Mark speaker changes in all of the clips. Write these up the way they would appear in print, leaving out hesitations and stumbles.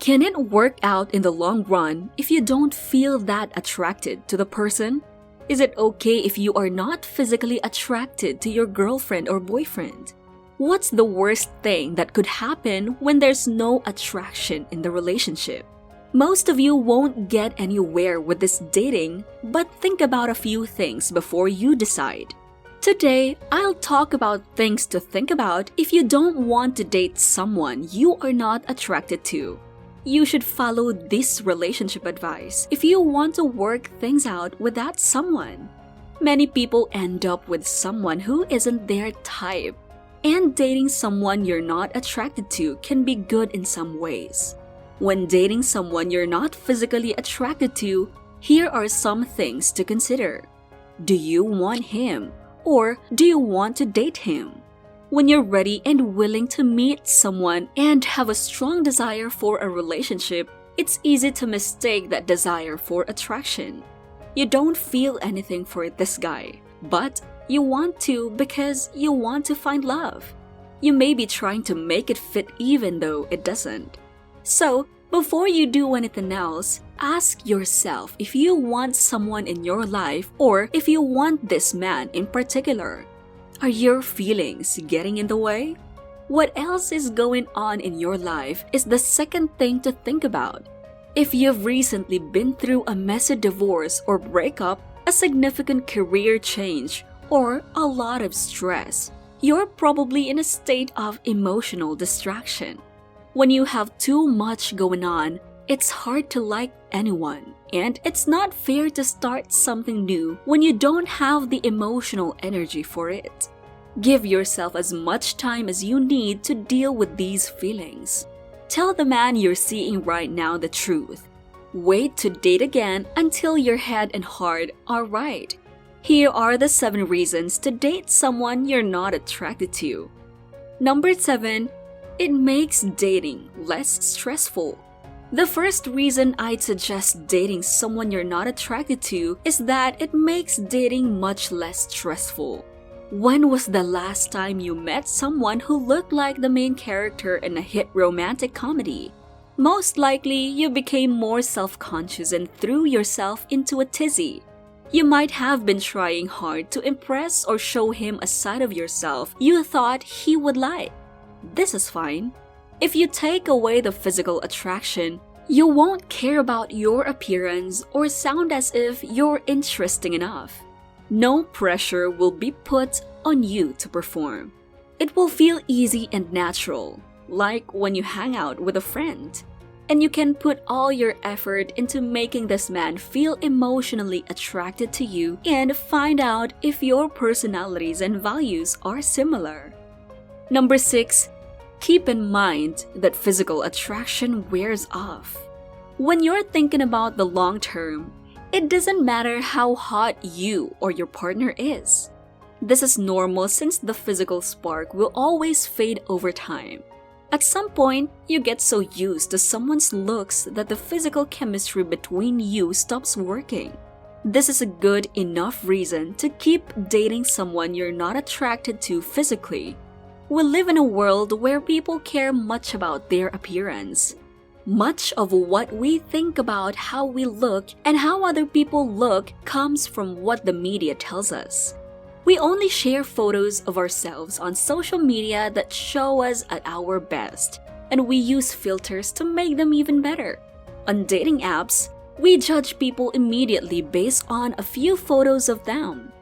Speaker 1: Can it work out in the long run if you don't feel that attracted to the person? Is it okay if you are not physically attracted to your girlfriend or boyfriend? What's the worst thing that could happen when there's no attraction in the relationship? Most of you won't get anywhere with this dating, but think about a few things before you decide. Today, I'll talk about things to think about if you don't want to date someone you are not attracted to. You should follow this relationship advice if you want to work things out with that someone. Many people end up with someone who isn't their type, and dating someone you're not attracted to can be good in some ways. When dating someone you're not physically attracted to, here are some things to consider. Do you want him, or do you want to date him? When you're ready and willing to meet someone and have a strong desire for a relationship, it's easy to mistake that desire for attraction. You don't feel anything for this guy, but you want to because you want to find love. You may be trying to make it fit even though it doesn't. So, before you do anything else, ask yourself if you want someone in your life or if you want this man in particular. Are your feelings getting in the way? What else is going on in your life is the second thing to think about. If you've recently been through a messy divorce or breakup, a significant career change, or a lot of stress, you're probably in a state of emotional distraction. When you have too much going on, it's hard to like anyone, and it's not fair to start something new when you don't have the emotional energy for it. Give yourself as much time as you need to deal with these feelings. Tell the man you're seeing right now the truth. Wait to date again until your head and heart are right. Here are the 7 reasons to date someone you're not attracted to. Number 7. It makes dating less stressful. The first reason I'd suggest dating someone you're not attracted to is that it makes dating much less stressful. When was the last time you met someone who looked like the main character in a hit romantic comedy? Most likely, you became more self-conscious and threw yourself into a tizzy. You might have been trying hard to impress or show him a side of yourself you thought he would like. This is fine. If you take away the physical attraction, you won't care about your appearance or sound as if you're interesting enough. No pressure will be put on you to perform. It will feel easy and natural, like when you hang out with a friend. And you can put all your effort into making this man feel emotionally attracted to you and find out if your personalities and values are similar. Number 6. Keep in mind that physical attraction wears off. When you're thinking about the long term, it doesn't matter how hot you or your partner is. This is normal since the physical spark will always fade over time. At some point, you get so used to someone's looks that the physical chemistry between you stops working. This is a good enough reason to keep dating someone you're not attracted to physically. We live in a world where people care much about their appearance. Much of what we think about how we look and how other people look comes from what the media tells us. We only share photos of ourselves on social media that show us at our best, and we use filters to make them even better. On dating apps, we judge people immediately based on a few photos of them.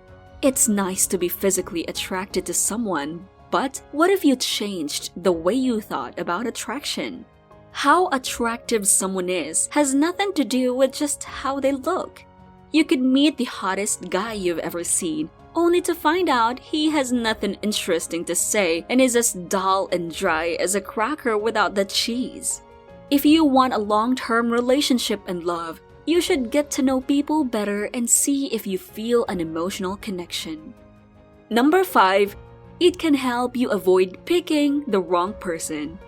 Speaker 1: It's nice to be physically attracted to someone, but what if you changed the way you thought about attraction? How attractive someone is has nothing to do with just how they look. You could meet the hottest guy you've ever seen, only to find out he has nothing interesting to say and is as dull and dry as a cracker without the cheese. If you want a long-term relationship and love, you should get to know people better and see if you feel an emotional connection. Number 5. It can help you avoid picking the wrong person.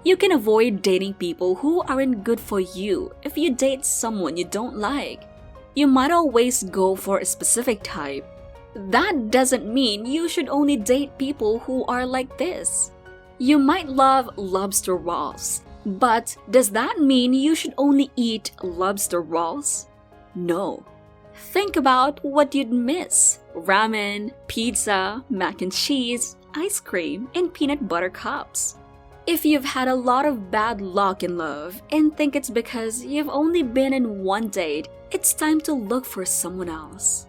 Speaker 1: You can avoid dating people who aren't good for you if you date someone you don't like. You might always go for a specific type. That doesn't mean you should only date people who are like this. You might love lobster rolls, But does that mean you should only eat lobster rolls? No. Think about what you'd miss: ramen, pizza, mac and cheese, ice cream, and peanut butter cups. If you've had a lot of bad luck in love and think it's because you've only been in one date, it's time to look for someone else.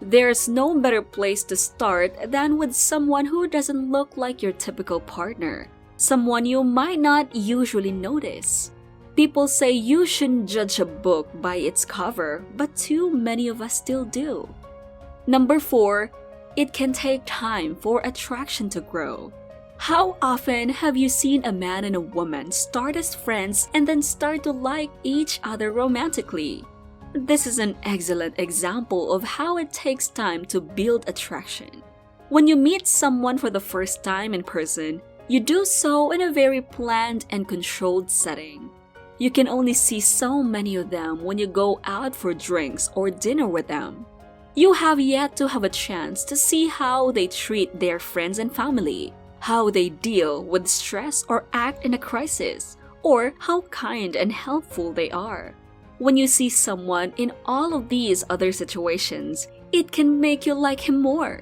Speaker 1: There's no better place to start than with someone who doesn't look like your typical partner, someone you might not usually notice. People say you shouldn't judge a book by its cover, but too many of us still do. Number 4, it can take time for attraction to grow. How often have you seen a man and a woman start as friends and then start to like each other romantically? This is an excellent example of how it takes time to build attraction. When you meet someone for the first time in person, you do so in a very planned and controlled setting. You can only see so many of them when you go out for drinks or dinner with them. You have yet to have a chance to see how they treat their friends and family, how they deal with stress or act in a crisis, or how kind and helpful they are. When you see someone in all of these other situations, it can make you like him more.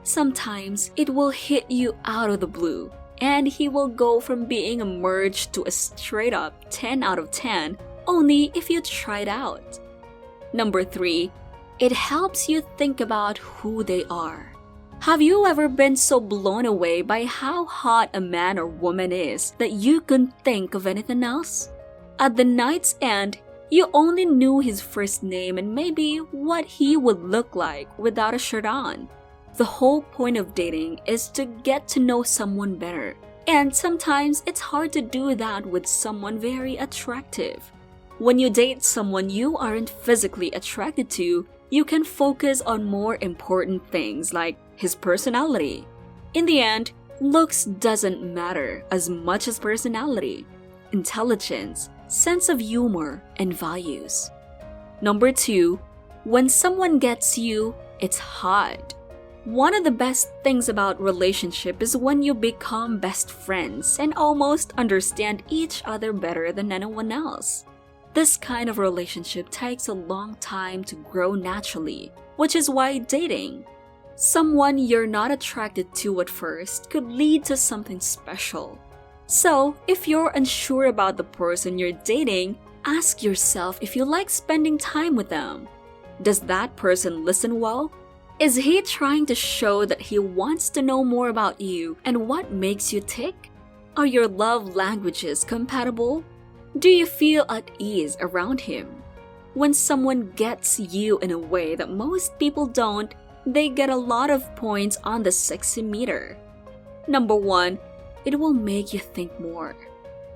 Speaker 1: Sometimes it will hit you out of the blue, and he will go from being a merge to a straight up 10 out of 10 only if you try it out. Number 3, it helps you think about who they are. Have you ever been so blown away by how hot a man or woman is that you couldn't think of anything else? At the night's end, you only knew his first name and maybe what he would look like without a shirt on. The whole point of dating is to get to know someone better, and sometimes it's hard to do that with someone very attractive. When you date someone you aren't physically attracted to, you can focus on more important things like his personality. In the end, looks doesn't matter as much as personality, intelligence, sense of humor, and values. Number 2, when someone gets you, it's hard. One of the best things about relationship is when you become best friends and almost understand each other better than anyone else. This kind of relationship takes a long time to grow naturally, which is why dating someone you're not attracted to at first could lead to something special. So, if you're unsure about the person you're dating, ask yourself if you like spending time with them. Does that person listen well? Is he trying to show that he wants to know more about you and what makes you tick? Are your love languages compatible? Do you feel at ease around him? When someone gets you in a way that most people don't, they get a lot of points on the sexy meter. Number 1, it will make you think more.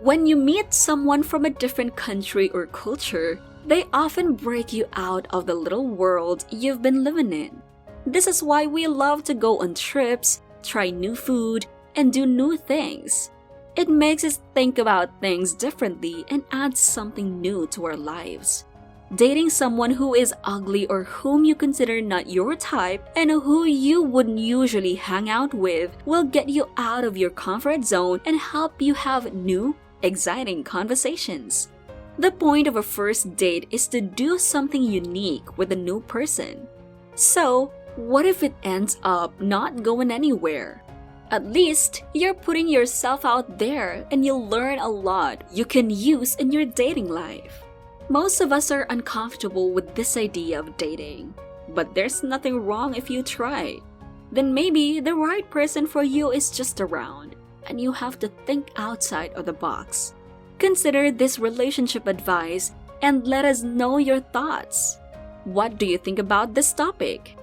Speaker 1: When you meet someone from a different country or culture, they often break you out of the little world you've been living in. This is why we love to go on trips, try new food, and do new things. It makes us think about things differently and adds something new to our lives. Dating someone who is ugly or whom you consider not your type and who you wouldn't usually hang out with will get you out of your comfort zone and help you have new, exciting conversations. The point of a first date is to do something unique with a new person. So, what if it ends up not going anywhere? At least, you're putting yourself out there and you'll learn a lot you can use in your dating life. Most of us are uncomfortable with this idea of dating, but there's nothing wrong if you try. Then maybe the right person for you is just around, and you have to think outside of the box. Consider this relationship advice and let us know your thoughts. What do you think about this topic?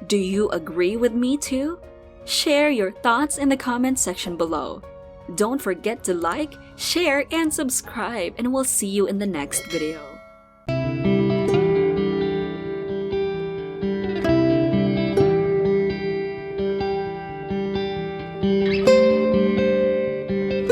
Speaker 1: Do you agree with me too? Share your thoughts in the comment section below. Don't forget to like, share, and subscribe, and we'll see you in the next video.